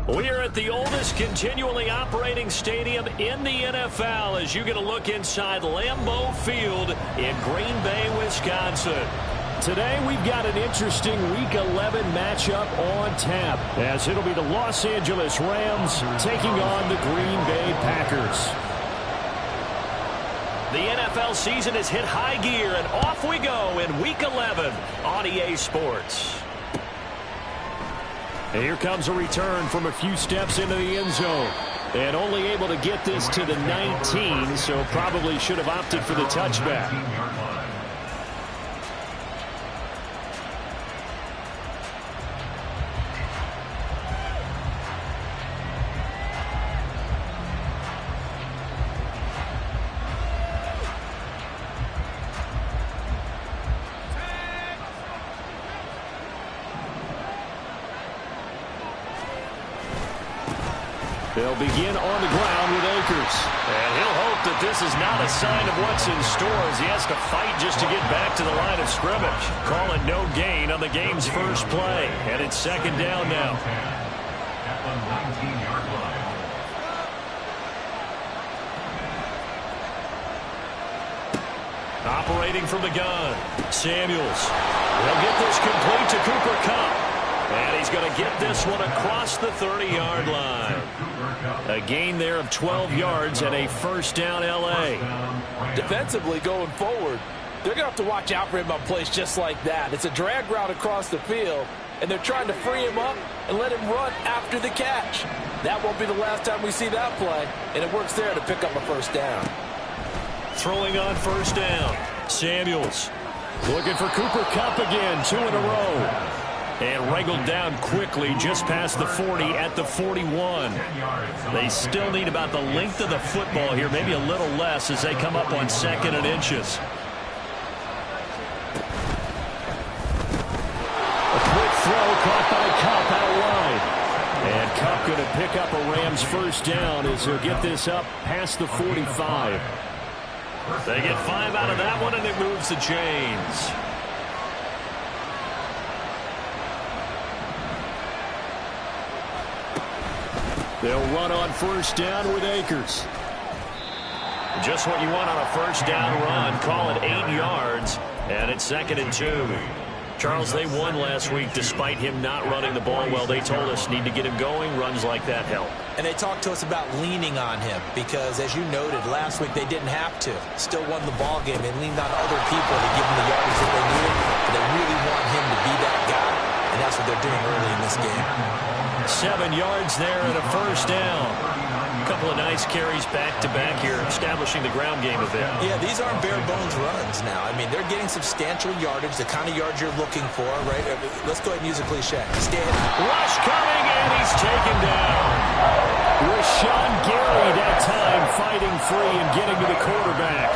We are at the oldest continually operating stadium in the NFL as you get a look inside Lambeau Field in Green Bay, Wisconsin. Today we've got an interesting Week 11 matchup on tap as it'll be the Los Angeles Rams taking on the Green Bay Packers. The NFL season has hit high gear and off we go in Week 11 on EA Sports. And here comes a return from a few steps into the end zone. And only able to get this to the 19, so probably should have opted for the touchback. They'll begin on the ground with Akers. And he'll hope that this is not a sign of what's in store as he has to fight just to get back to the line of scrimmage. Call it no gain on the game's first play. And it's second down now. At the 19-yard line. Operating from the gun, Samuels. They'll get this complete to Cooper Kupp. And he's going to get this one across the 30-yard line. A gain there of 12 yards and a first down L.A. Defensively going forward, they're going to have to watch out for him on plays just like that. It's a drag route across the field, and they're trying to free him up and let him run after the catch. That won't be the last time we see that play, and it works there to pick up a first down. Throwing on first down, Samuels. Looking for Cooper Kupp again, 2 in a row. And wrangled down quickly just past the 40 at the 41. They still need about the length of the football here, maybe a little less as they come up on 2nd and inches. A quick throw caught by Kupp out wide. And Kupp going to pick up a Rams first down as he'll get this up past the 45. They get 5 out of that one, and it moves the chains. They'll run on first down with Akers. Just what you want on a first down run. Call it 8 yards, and it's 2nd and 2. Charles, they won last week despite him not running the ball well. They told us need to get him going. Runs like that help. And they talked to us about leaning on him because, as you noted, last week they didn't have to. Still won the ball game. They leaned on other people to give them the yardage that they needed. But they really want him to be that guy, and that's what they're doing early in this game. 7 yards there and a first down. A couple of nice carries back-to-back here, establishing the ground game a bit. Yeah, these aren't bare-bones runs now. I mean, they're getting substantial yardage, the kind of yards you're looking for, right? Let's go ahead and use a cliche. Rush coming, and he's taken down. Rashawn Gary that time fighting free and getting to the quarterback.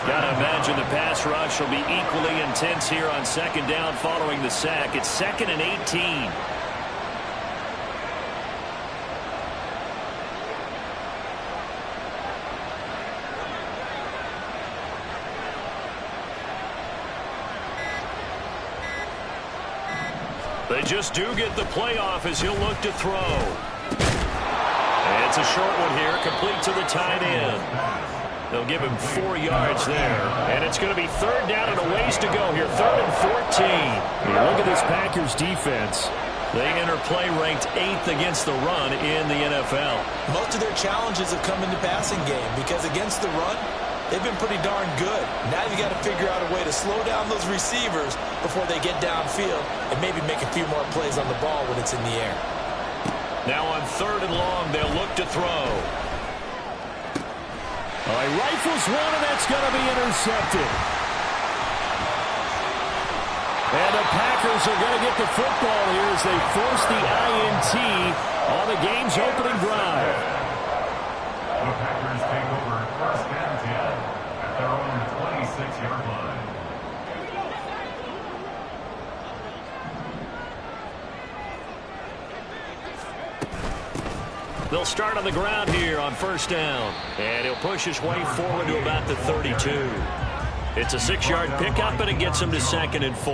Got to imagine the pass rush will be equally intense here on 2nd down following the sack. It's 2nd and 18. They just do get the playoff as he'll look to throw. And it's a short one here, complete to the tight end. They'll give him 4 yards there. And it's going to be 3rd down and a ways to go here, 3rd and 14. You look at this Packers defense. They enter play ranked 8th against the run in the NFL. Most of their challenges have come in the passing game because against the run, they've been pretty darn good. Now you got to figure out a way to slow down those receivers before they get downfield and maybe make a few more plays on the ball when it's in the air. Now on 3rd and long, they'll look to throw. All right, rifles one, and that's going to be intercepted. And the Packers are going to get the football here as they force the INT on the game's opening drive. The Packers take over 1st and 10 at their own 26-yard line. They'll start on the ground here on first down. And he'll push his way forward to about the 32. It's a 6-yard pickup, and it gets him to 2nd and 4.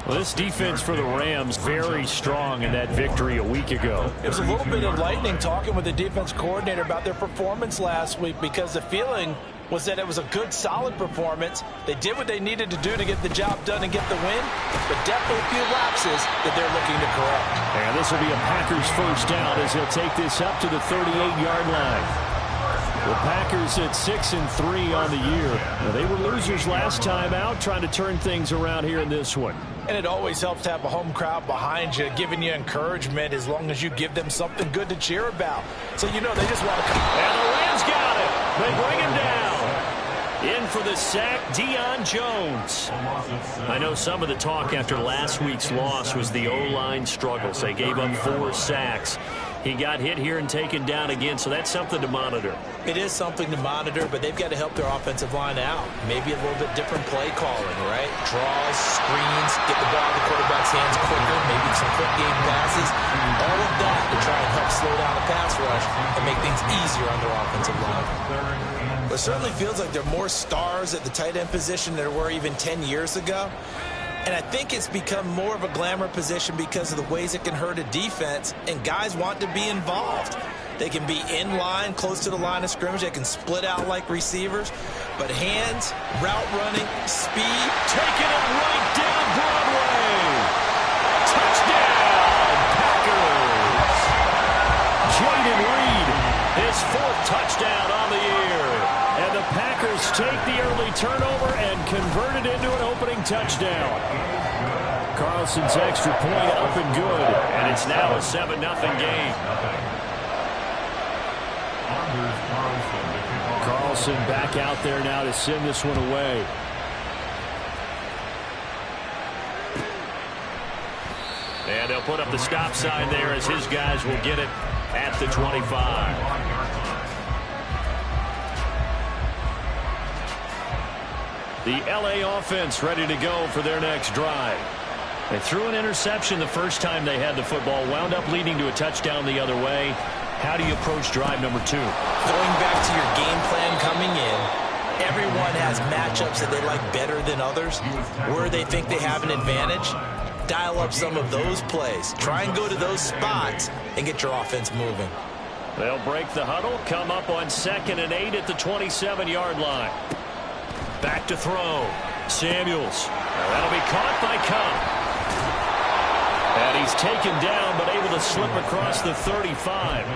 Well, this defense for the Rams very strong in that victory a week ago. It was a little bit enlightening talking with the defense coordinator about their performance last week, because the feeling was that it was a good, solid performance. They did what they needed to do to get the job done and get the win, but definitely a few lapses that they're looking to correct. And this will be a Packers first down as he'll take this up to the 38-yard line. The Packers at 6-3 on the year. Now, they were losers last time out, trying to turn things around here in this one. And it always helps to have a home crowd behind you, giving you encouragement as long as you give them something good to cheer about. So you know they just want to come. And the Rams got it. They bring him down. In for the sack, Deion Jones. I know some of the talk after last week's loss was the O-line struggles. They gave up 4 sacks. He got hit here and taken down again, so that's something to monitor. It is something to monitor, but they've got to help their offensive line out. Maybe a little bit different play calling, right? Draws, screens, get the ball in the quarterback's hands quicker, maybe some quick game passes. All of that to try and help slow down the pass rush and make things easier on their offensive line. But it certainly feels like there are more stars at the tight end position than there were even 10 years ago. And I think it's become more of a glamour position because of the ways it can hurt a defense, and guys want to be involved. They can be in line, close to the line of scrimmage. They can split out like receivers. But hands, route running, speed. Taking it right down Broadway. Touchdown, Packers. Jaden Reed, his 4th touchdown on the year. And the Packers take the early turnover and convert it into an opening touchdown. Carlson's extra point up and good. And it's now a 7-0 game. Carlson back out there now to send this one away. And they'll put up the stop sign there as his guys will get it at the 25. The LA offense ready to go for their next drive. They threw an interception the first time they had the football, wound up leading to a touchdown the other way. How do you approach drive number 2? Going back to your game plan coming in, everyone has matchups that they like better than others. Where they think they have an advantage, dial up some of those plays. Try and go to those spots and get your offense moving. They'll break the huddle, come up on 2nd and 8 at the 27-yard line. Back to throw. Samuels. That'll be caught by Cup. And he's taken down, but able to slip across the 35.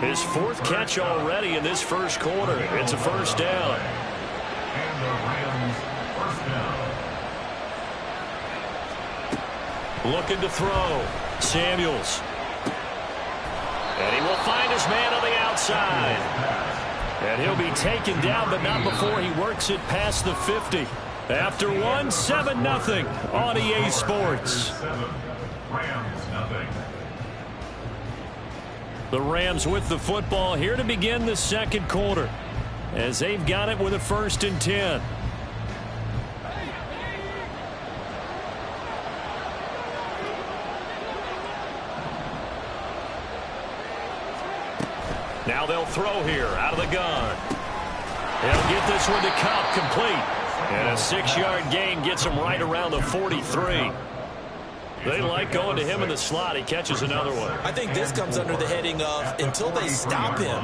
His 4th catch already in this first quarter. It's a first down. And the Rams first down. Looking to throw. Samuels. And he will find his man on the outside. And he'll be taken down, but not before he works it past the 50. After 7-0 on EA Sports. The Rams with the football here to begin the second quarter, as they've got it with a 1st and 10. Now they'll throw here out of the gun. He'll get this one to Cup, complete. And a 6-yard gain gets him right around the 43. They like going to him in the slot. He catches another one. I think this comes under the heading of until they stop him,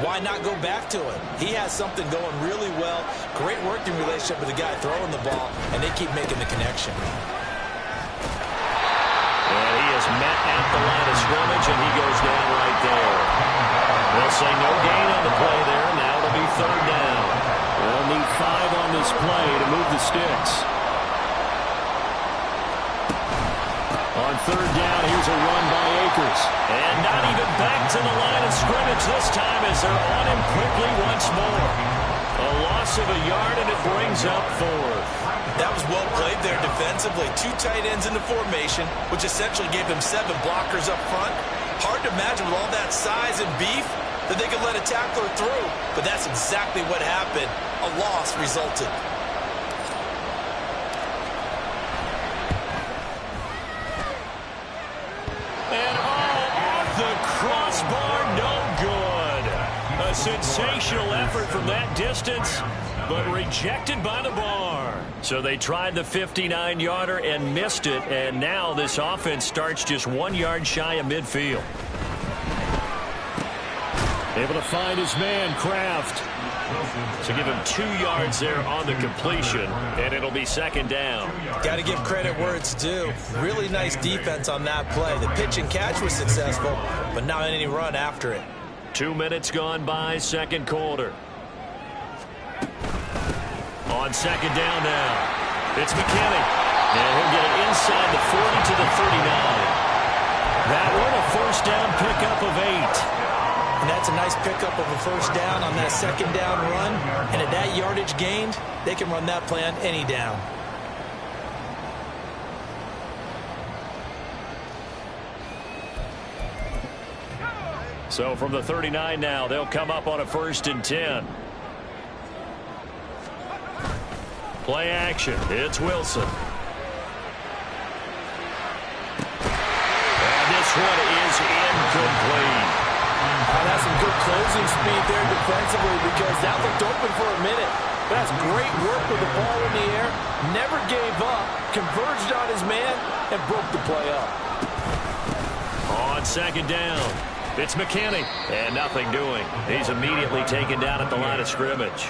why not go back to him? He has something going really well. Great working relationship with the guy throwing the ball, and they keep making the connection. And he is met at the line of scrimmage, and he goes down right there. They'll say no gain on the play there. Now it'll be 3rd down. They'll need 5 on this play to move the sticks. On 3rd down, here's a run by Akers. And not even back to the line of scrimmage this time as they're on him quickly once more. A loss of a yard, and it brings up 4th. That was well played there defensively. 2 tight ends in the formation, which essentially gave them 7 blockers up front. Hard to imagine with all that size and beef that they could let a tackler through. But that's exactly what happened. A loss resulted. And off the crossbar sensational effort from that distance, but rejected by the bar. So they tried the 59-yarder and missed it, and now this offense starts just 1 yard shy of midfield. Able to find his man, Kraft. So give him 2 yards there on the completion, and it'll be second down. Got to give credit where it's due. Really nice defense on that play. The pitch and catch was successful, but not any run after it. 2 minutes gone by, second quarter. On second down now, it's McKinney. And he'll get it inside the 40 to the 39. That one, a first down pickup of 8. And that's a nice pickup of a first down on that second down run. And at that yardage gained, they can run that play on any down. So from the 39 now, they'll come up on a 1st and 10. Play action. It's Wilson. And this one is incomplete. That's some good closing speed there defensively, because that looked open for a minute. But that's great work with the ball in the air. Never gave up. Converged on his man and broke the play up. On second down, it's McKinney. And nothing doing. He's immediately taken down at the line of scrimmage.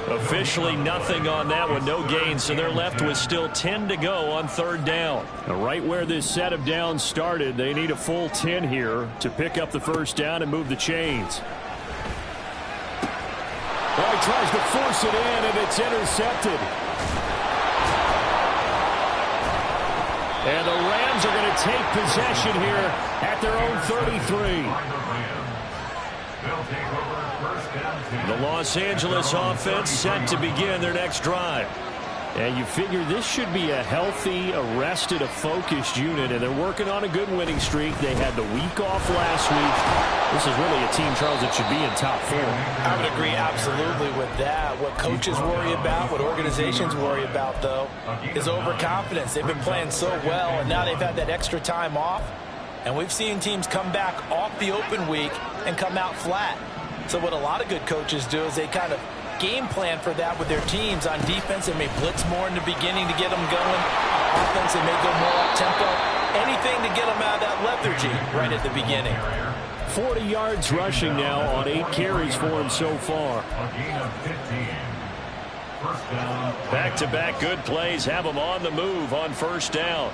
Officially nothing on that one, no gain, so they're left with still 10 to go on third down. Right where this set of downs started, they need a full 10 here to pick up the first down and move the chains. Well, he tries to force it in, and it's intercepted. And the Rams are going to take possession here at their own 33. The Los Angeles offense set to begin their next drive. And you figure this should be a healthy, arrested, a focused unit, and they're working on a good winning streak. They had the week off last week. This is really a team, Charles, that should be in top 4. I would agree absolutely with that. What coaches worry about, what organizations worry about, though, is overconfidence. They've been playing so well, and now they've had that extra time off. And we've seen teams come back off the open week and come out flat. So what a lot of good coaches do is they kind of game plan for that with their teams. On defense, they may blitz more in the beginning to get them going. On offense, they may go more up-tempo. Anything to get them out of that lethargy right at the beginning. 40 yards rushing now on 8 carries for him so far. Back-to-back good plays have them on the move on first down.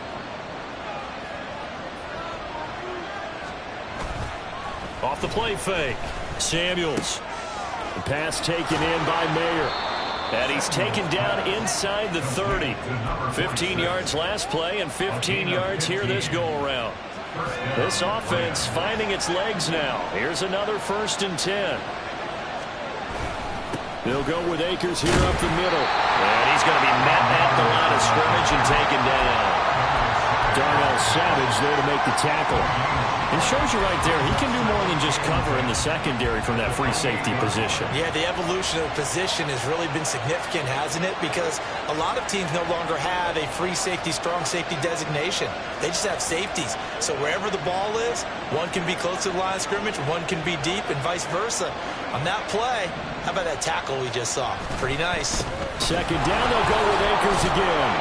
Off the play fake. Samuels. The pass taken in by Mayer. And he's taken down inside the 30. 15 yards last play and 15 yards here this go-around. This offense finding its legs now. Here's another 1st and 10. They'll go with Akers here up the middle. And he's going to be met at the line of scrimmage and taken down. Darnell Savage there to make the tackle. It shows you right there, he can do more than just cover in the secondary from that free safety position. Yeah, the evolution of the position has really been significant, hasn't it? Because a lot of teams no longer have a free safety, strong safety designation. They just have safeties. So wherever the ball is, one can be close to the line of scrimmage, one can be deep, and vice versa. On that play, how about that tackle we just saw? Pretty nice. Second down, they'll go with Akers again.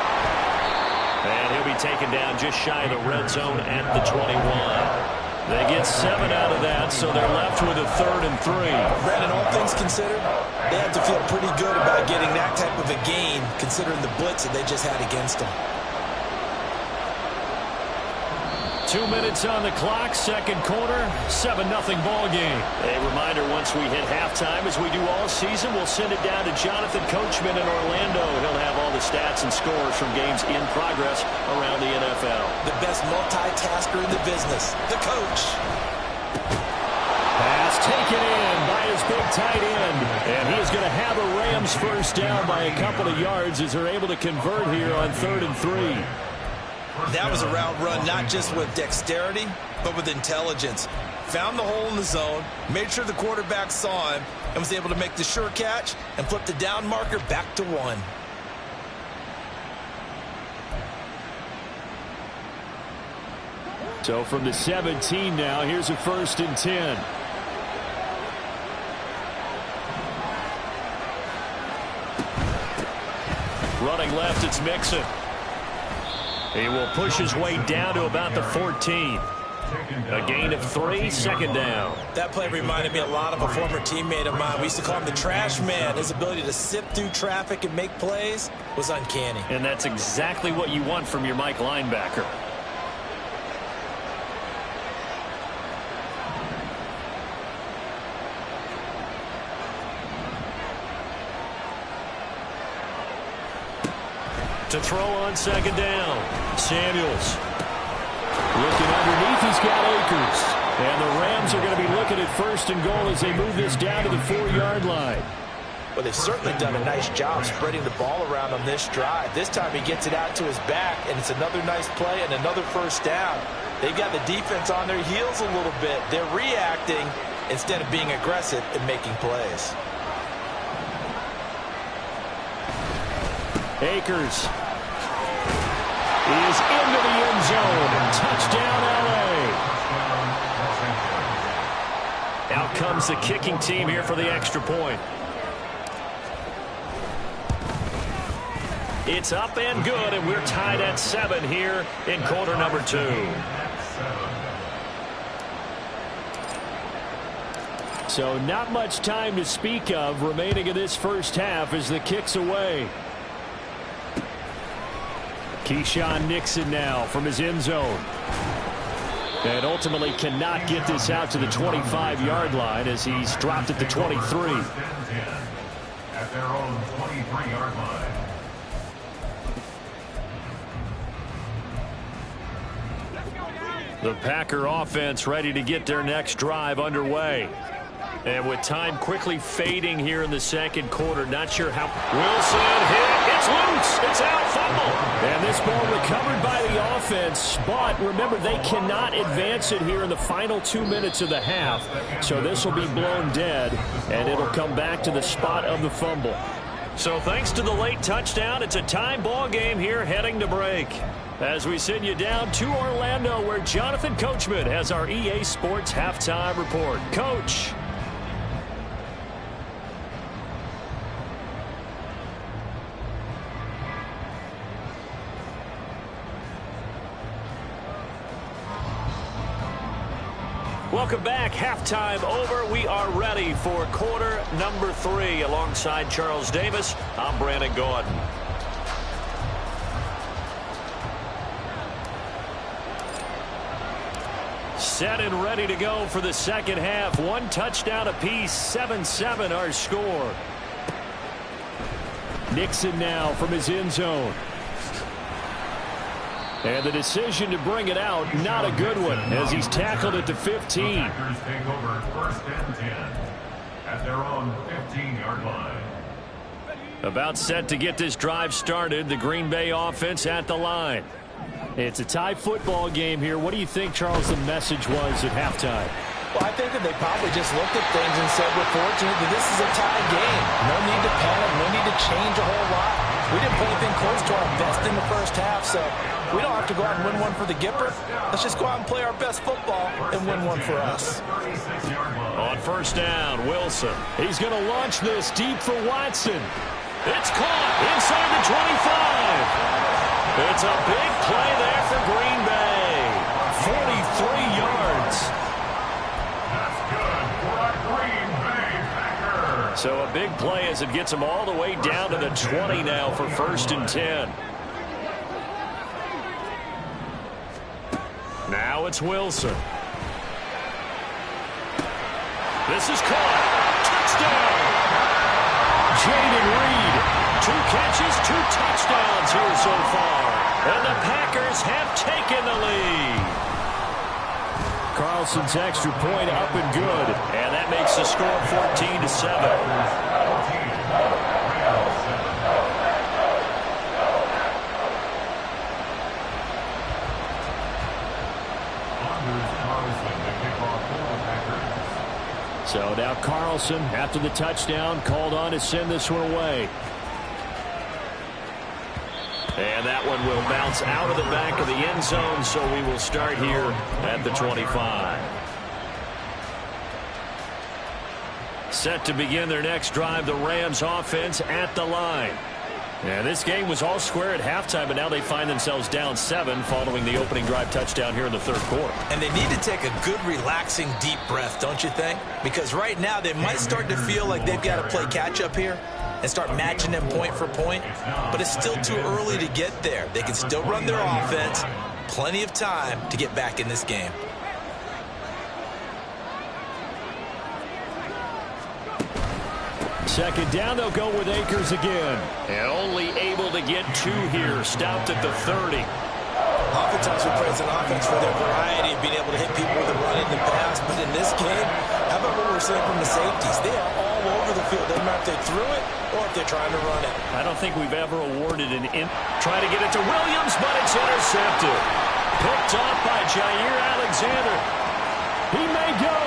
And he'll be taken down just shy of the red zone at the 21. They get 7 out of that, so they're left with a 3rd and 3. Brandon, all things considered, they have to feel pretty good about getting that type of a gain, considering the blitz that they just had against them. 2 minutes on the clock, second quarter, 7-0 ball game. A reminder, once we hit halftime, as we do all season, we'll send it down to Jonathan Coachman in Orlando. He'll have all the stats and scores from games in progress around the NFL. The best multitasker in the business, the coach. Pass taken in by his big tight end. And he is going to have a Rams first down by a couple of yards as they're able to convert here on 3rd and 3. That was a route run, not just with dexterity, but with intelligence. Found the hole in the zone, made sure the quarterback saw him, and was able to make the sure catch and flip the down marker back to 1. So from the 17 now, here's a 1st and 10. Running left, it's Mixon. He will push his way down to about the 14. A gain of 3, second down. That play reminded me a lot of a former teammate of mine. We used to call him the trash man. His ability to sift through traffic and make plays was uncanny. And that's exactly what you want from your Mike linebacker. To throw on second down. Samuels. Looking underneath, he's got Akers. And the Rams are going to be looking at first and goal as they move this down to the 4-yard line. Well, they've certainly done a nice job spreading the ball around on this drive. This time he gets it out to his back, and it's another nice play and another first down. They've got the defense on their heels a little bit. They're reacting instead of being aggressive and making plays. Akers is into the end zone. Touchdown, L.A. Out comes the kicking team here for the extra point. It's up and good, and we're tied at 7 here in quarter number 2. So not much time to speak of remaining in this first half as the kick's away. Keyshawn Nixon now from his end zone. And ultimately cannot get this out to the 25-yard line as he's dropped at the 23. At their own 23-yard line. The Packer offense ready to get their next drive underway. And with time quickly fading here in the second quarter, not sure how. Wilson hit. It's loose. It's out. Fumble. And this ball recovered by the offense. But remember, they cannot advance it here in the final 2 minutes of the half. So this will be blown dead, and it'll come back to the spot of the fumble. So thanks to the late touchdown, it's a tie ball game here heading to break. As we send you down to Orlando, where Jonathan Coachman has our EA Sports halftime report. Coach. Welcome back. Halftime over. We are ready for quarter number 3. Alongside Charles Davis, I'm Brandon Gordon. Set and ready to go for the second half. 1 touchdown apiece. 7-7 our score. Nixon now from his end zone. And the decision to bring it out, not a good one, as he's tackled at the 15. Packers take over first and 10 at their own 15-yard line. About set to get this drive started. The Green Bay offense at the line. It's a tie football game here. What do you think, Charles, the message was at halftime? Well, I think that they probably just looked at things and said, we're fortunate that this is a tie game. No need to panic. No need to change a whole lot. We didn't play anything close to our best in the first half, so we don't have to go out and win one for the Gipper. Let's just go out and play our best football and win one for us. On first down, Wilson. He's going to launch this deep for Watson. It's caught inside the 25. It's a big play there for Green Bay. 43 yards. That's good for a Green Bay Packer. So a big play as it gets them all the way down to the 20 now for first and 10. Now it's Wilson. This is caught. Touchdown. Jaden Reed. 2 catches, 2 touchdowns here so far. And the Packers have taken the lead. Carlson's extra point up and good. And that makes the score 14-7. So now Carlson, after the touchdown, called on to send this one away. And that one will bounce out of the back of the end zone, so we will start here at the 25. Set to begin their next drive, the Rams offense at the line. Yeah, this game was all square at halftime, but now they find themselves down 7 following the opening drive touchdown here in the third quarter. And they need to take a good, relaxing, deep breath, don't you think? Because right now they might start to feel like they've got to play catch-up here and start matching them point for point. But it's still too early to get there. They can still run their offense. Plenty of time to get back in this game. Second down, they'll go with Akers again. And only able to get 2 here. Stopped at the 30. Oftentimes we praise an offense for their variety of being able to hit people with a run in the pass. But in this game, how about what we're seeing from the safeties? They are all over the field. Doesn't matter if they threw it or if they're trying to run it. I don't think we've ever awarded an try to get it to Williams, but it's intercepted. Picked off by Jair Alexander. He may go.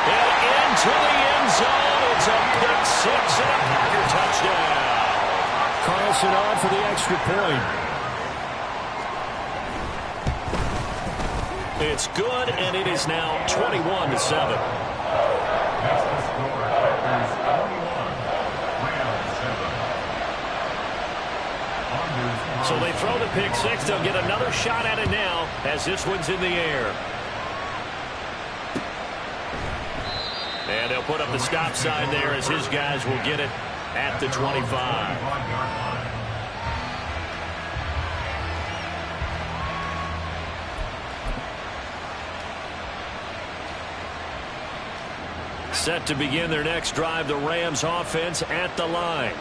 And into the end zone. It's a pick 6 and a Packer touchdown. Carlson on for the extra point. It's good, and it is now 21-7. That's the score. Packers 21, Rams 7. So they throw the pick 6. They'll get another shot at it now as this one's in the air. And they'll put up the stop sign there as his guys will get it at the 25. Set to begin their next drive, the Rams offense at the line.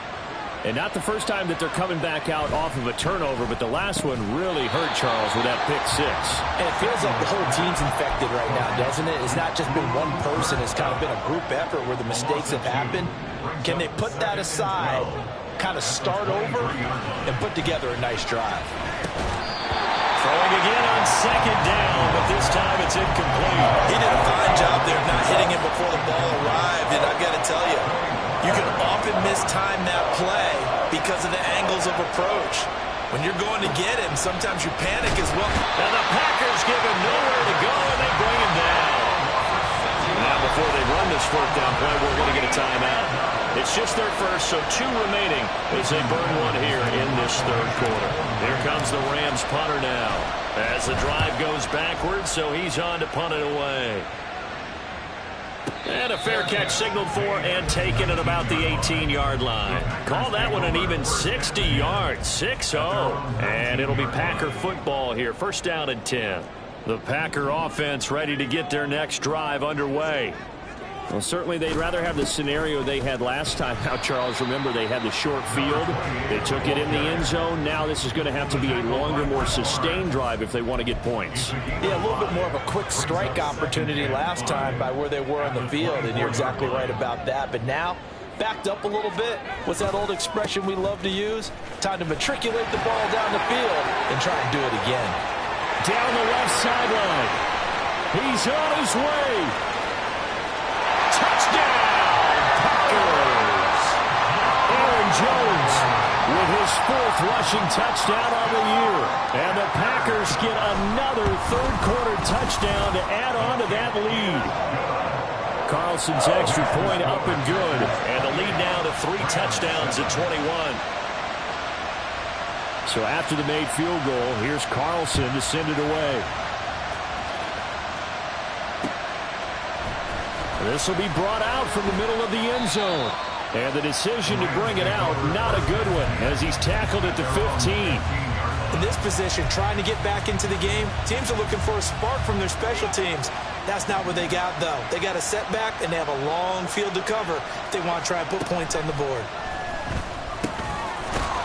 And not the first time that they're coming back out off of a turnover, but the last one really hurt Charles with that pick 6. And it feels like the whole team's infected right now, doesn't it? It's not just been one person. It's kind of been a group effort where the mistakes have happened. Can they put that aside, kind of start over, and put together a nice drive? Throwing again on second down, but this time it's incomplete. He did a fine job there of not hitting him before the ball arrived, and I've got to tell you, you can often mistime that play because of the angles of approach. When you're going to get him, sometimes you panic as well. And the Packers give him nowhere to go, and they bring him down. Now, before they run this fourth down play, we're going to get a timeout. It's just their first, so 2 remaining as they burn one here in this third quarter. Here comes the Rams punter now as the drive goes backwards, so he's on to punt it away. And a fair catch signaled for and taken at about the 18-yard line. Call that one an even 60 yards, 6-0. And it'll be Packer football here, first down and 10. The Packer offense ready to get their next drive underway. Well, certainly they'd rather have the scenario they had last time out, Charles. Remember, they had the short field. They took it in the end zone. Now this is going to have to be a longer, more sustained drive if they want to get points. Yeah, a little bit more of a quick strike opportunity last time by where they were on the field, and you're exactly right about that. But now, backed up a little bit. What's that old expression we love to use? Time to matriculate the ball down the field and try and do it again. Down the left sideline. He's on his way. Touchdown, Packers! Aaron Jones with his 4th rushing touchdown on the year. And the Packers get another third-quarter touchdown to add on to that lead. Carlson's extra point up and good. And the lead now to 3 touchdowns at 21. So after the made field goal, here's Carlson to send it away. This will be brought out from the middle of the end zone. And the decision to bring it out, not a good one, as he's tackled at the 15. In this position, trying to get back into the game, teams are looking for a spark from their special teams. That's not what they got, though. They got a setback, and they have a long field to cover if they want to try and put points on the board.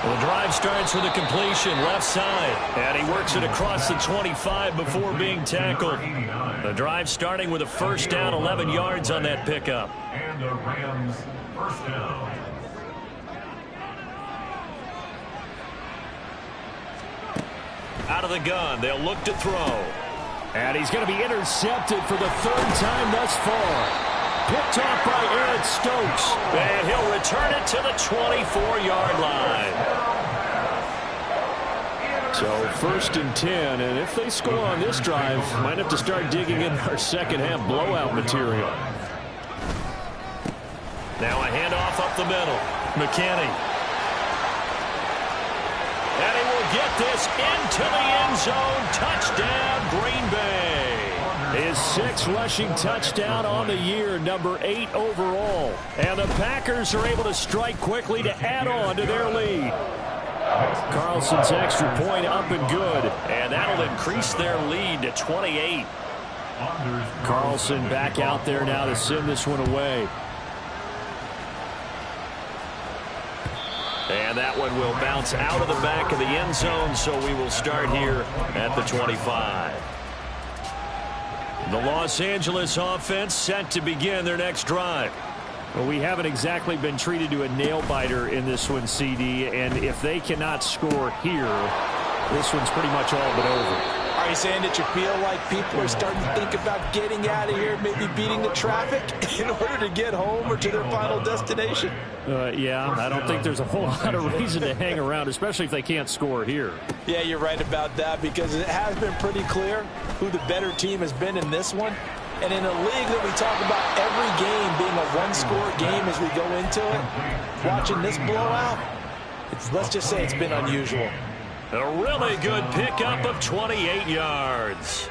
Well, the drive starts with a completion left side, and he works it across the 25 before being tackled. The drive starting with a first down, 11 yards on that pickup. And the Rams first down. Out of the gun, they'll look to throw. And he's going to be intercepted for the 3rd time thus far. Picked off by Eric Stokes. And he'll return it to the 24-yard line. So 1st and 10, and if they score on this drive, might have to start digging in our second-half blowout material. Now a handoff up the middle. McKinney. get this into the end zone. Touchdown, Green Bay. His 6th rushing touchdown on the year, number 8 overall. And the Packers are able to strike quickly to add on to their lead. Carlson's extra point up and good. And that'll increase their lead to 28. Carlson back out there now to send this one away. And that one will bounce out of the back of the end zone, so we will start here at the 25. The Los Angeles offense set to begin their next drive. Well, we haven't exactly been treated to a nail-biter in this one, CD, and if they cannot score here, this one's pretty much all but over. Are you saying that you feel like people are starting to think about getting out of here, maybe beating the traffic in order to get home or to their final destination? Yeah, I don't think there's a whole lot of reason to hang around, especially if they can't score here. Yeah, you're right about that, because it has been pretty clear who the better team has been in this one. And in a league that we talk about every game being a one-score game as we go into it, watching this blowout, let's just say it's been unusual. A really good pickup of 28 yards.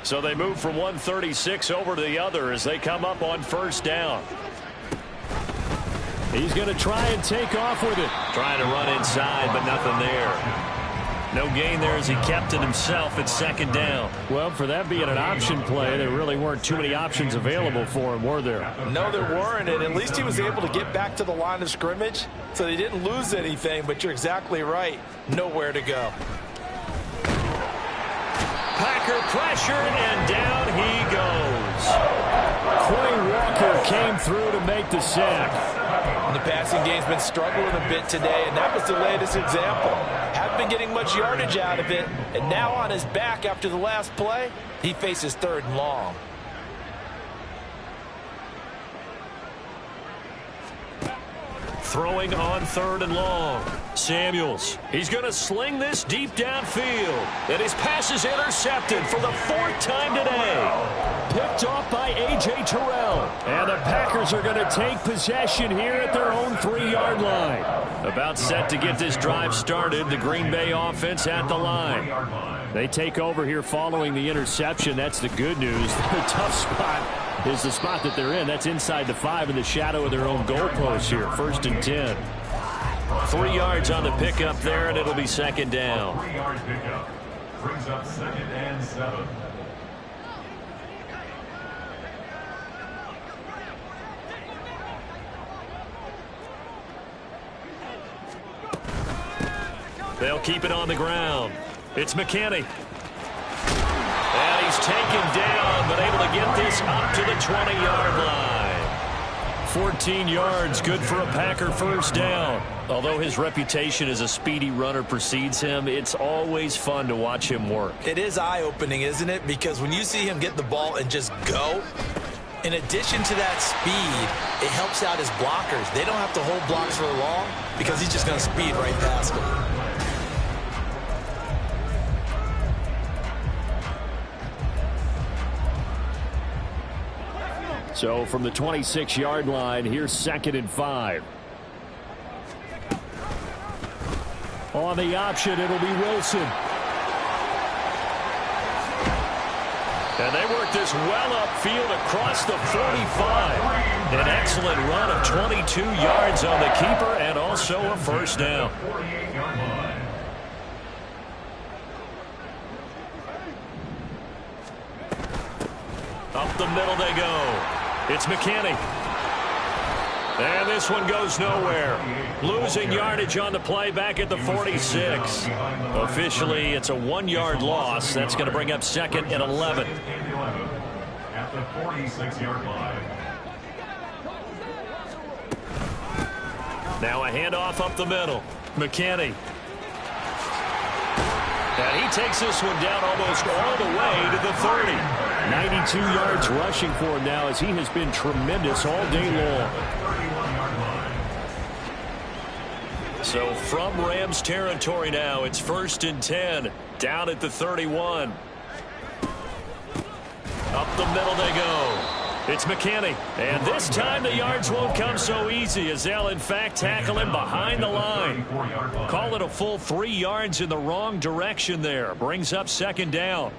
So they move from 136 over to the other as they come up on first down. He's going to try and take off with it. Trying to run inside, but nothing there. No gain there as he kept it himself at second down. Well, for that being an option play, there really weren't too many options available for him, were there? No, there weren't, and at least he was able to get back to the line of scrimmage, so they didn't lose anything, but you're exactly right. Nowhere to go. Packer pressure, and down he goes. Quay Walker came through to make the sack. And the passing game's been struggling a bit today, and that was the latest example. Haven't been getting much yardage out of it, and now on his back after the last play, he faces 3rd and long. Throwing on 3rd and long. Samuels. He's going to sling this deep downfield. And his pass is intercepted for the 4th time today. Picked off by A.J. Terrell. And the Packers are going to take possession here at their own 3-yard line. About set to get this drive started. The Green Bay offense at the line. They take over here following the interception. That's the good news. The tough spot is the spot that they're in. That's inside the 5 in the shadow of their own goalpost here. 1st and 10. 3 yards on the pickup there, and it'll be second down. 3-yard pickup brings up 2nd and 7. They'll keep it on the ground. It's McKinney. And he's taken down, but able to get this up to the 20-yard line. 14 yards, good for a Packer first down. Although his reputation as a speedy runner precedes him, it's always fun to watch him work. It is eye-opening, isn't it? Because when you see him get the ball and just go, in addition to that speed, it helps out his blockers. They don't have to hold blocks for long because he's just going to speed right past them. So from the 26-yard line, here's 2nd and 5. On the option, it'll be Wilson. And they work this well upfield across the 45. An excellent run of 22 yards on the keeper and also a first down. Up the middle they go. It's McKinney. And this one goes nowhere. Losing yardage on the play back at the 46. Officially, it's a 1-yard loss. That's going to bring up 2nd and 11. At the 46-yard line. Now a handoff up the middle. McKinney. And he takes this one down almost all the way to the 30. 92 yards rushing for him now as he has been tremendous all day long. So from Rams territory now, it's 1st and 10. Down at the 31. Up the middle they go. It's McKinney. And this time the yards won't come so easy as they'll, in fact, tackle him behind the line. Call it a full 3 yards in the wrong direction there. Brings up second down.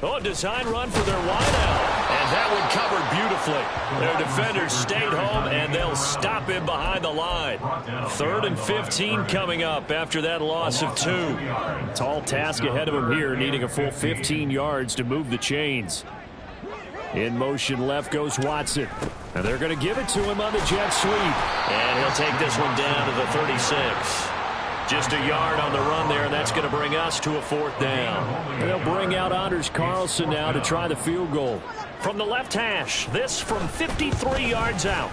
Oh, design run for their wideout. And that one covered beautifully. Their defenders stayed home, and they'll stop him behind the line. 3rd and 15 coming up after that loss of 2. Tall task ahead of him here, needing a full 15 yards to move the chains. In motion left goes Watson. And they're going to give it to him on the jet sweep. And he'll take this one down to the 36. Just a yard on the run there, and that's going to bring us to a 4th down. They'll bring out Anders Carlson now to try the field goal. From the left hash, this from 53 yards out.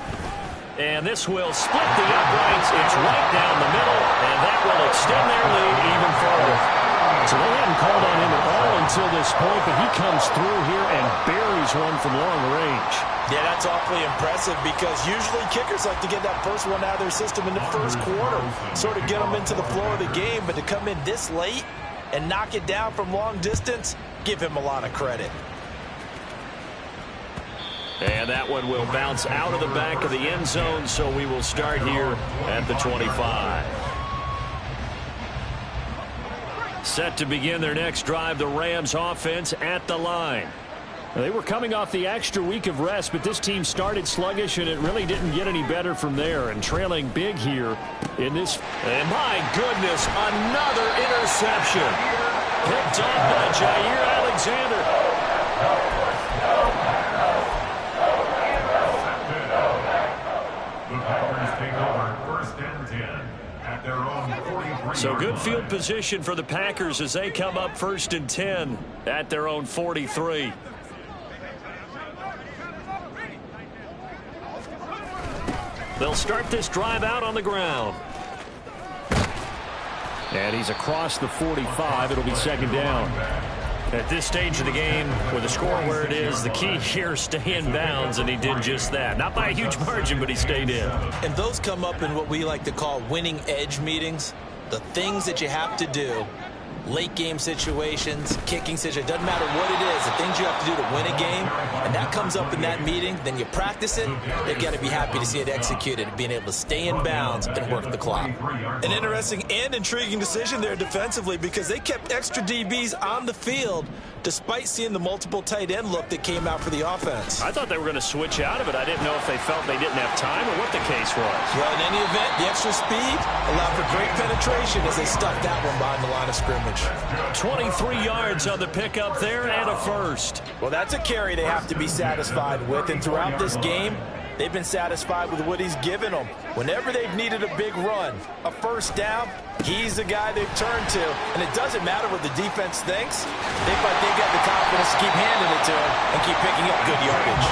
And this will split the uprights. It's right down the middle, and that will extend their lead even further. So they hadn't called on him at all until this point, but he comes through here and buries one from long range. Yeah, that's awfully impressive because usually kickers like to get that first one out of their system in the first quarter, sort of get them into the flow of the game, but to come in this late and knock it down from long distance, give him a lot of credit. And that one will bounce out of the back of the end zone, so we will start here at the 25. Set to begin their next drive, the Rams offense at the line. They were coming off the extra week of rest, but this team started sluggish, and it really didn't get any better from there. And trailing big here in this. And my goodness, another interception. Picked up by Jair Alexander. The Packers take over 1st and 10 at their own 43-yard So good line. field position for the Packers as they come up 1st and 10 at their own 43. They'll start this drive out on the ground. And he's across the 45. It'll be 2nd down. At this stage of the game, with the score where it is, the key here, stay in bounds, and he did just that. Not by a huge margin, but he stayed in. And those come up in what we like to call winning edge meetings. The things that you have to do, late game situations, kicking situations, doesn't matter what it is, the things you have to do to win a game, and that comes up in that meeting, then you practice it, they've got to be happy to see it executed, being able to stay in bounds and work the clock. An interesting and intriguing decision there defensively because they kept extra DBs on the field despite seeing the multiple tight end look that came out for the offense. I thought they were going to switch out of it. I didn't know if they felt they didn't have time or what the case was. Well, in any event, the extra speed allowed for great penetration as they stuck that one behind the line of scrimmage. 23 yards on the pickup there and a first. Well, that's a carry they have to be satisfied with, and throughout this game, they've been satisfied with what he's given them. Whenever they've needed a big run, a first down, he's the guy they've turned to. And it doesn't matter what the defense thinks. They got the confidence to keep handing it to him and keep picking up good yardage.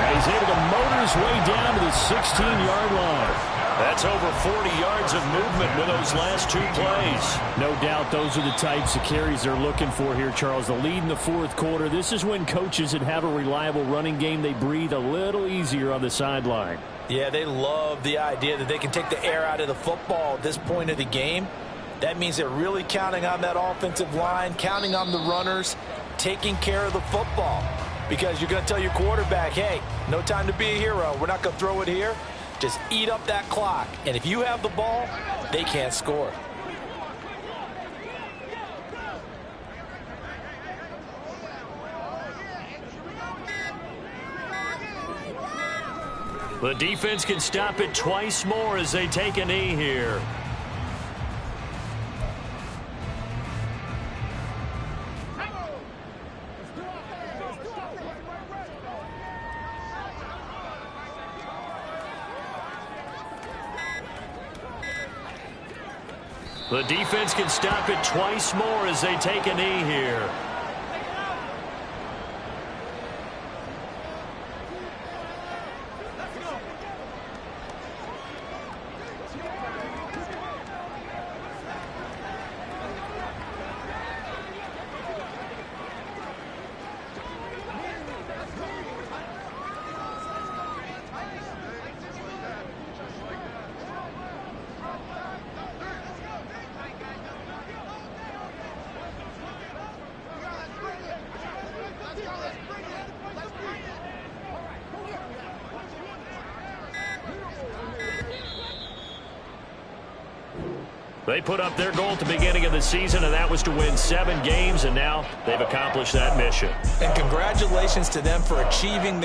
And he's able to motor his way down to the 16-yard line. That's over 40 yards of movement with those last 2 plays. No doubt those are the types of carries they're looking for here, Charles. The lead in the 4th quarter. This is when coaches that have a reliable running game, they breathe a little easier on the sideline. Yeah, they love the idea that they can take the air out of the football at this point of the game. That means they're really counting on that offensive line, counting on the runners, taking care of the football. Because you're going to tell your quarterback, hey, no time to be a hero. We're not going to throw it here. Just eat up that clock. And if you have the ball, they can't score. The defense can stop it twice more as they take a knee here. The defense can stop it twice more as they take a knee here. They put up their goal at the beginning of the season, and that was to win 7 games, and now they've accomplished that mission. And congratulations to them for achieving their